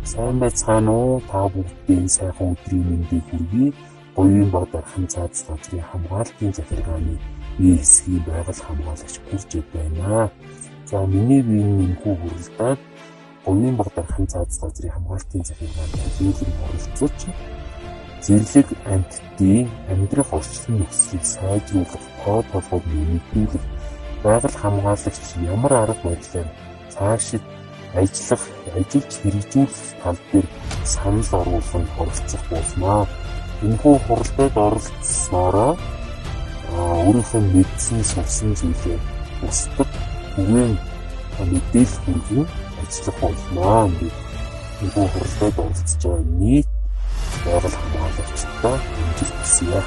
Сайн байцгаана уу? Та бүгдийн сайхан өдрийн мэндийг хүргэе. Говийн Бор дархан цааз газрын хамгаалтын захиргааны бие хэсгийн байгаль хамгаалагч гүрж байна. За миний биенийхүү хүрэлтад Говийн Бор дархан цааз газрын хамгаалтын захиргааны хэлэлцэн оролцож зэрлэг амьтдын амьдрах орчлон нөхцөлийг сайжруулах, код болгоод нэмэгдүүлэх, байгаль хамгаалагч ямар арга барилаар цаашид ажиллаж хэрэгжүүлэх тал дээр санал оруулан оролцох болно. Энэхүү хуралдаад оролцсноороо өөрийнхөө мэдсэн сурсан зүйлээ бусдад түгээн мэдээлэл хүргэн ажиллах болно. Энэхүү хуралдаад оролцож байгаа нийт байгаль хамгаалагчдаа амжилт хүсье.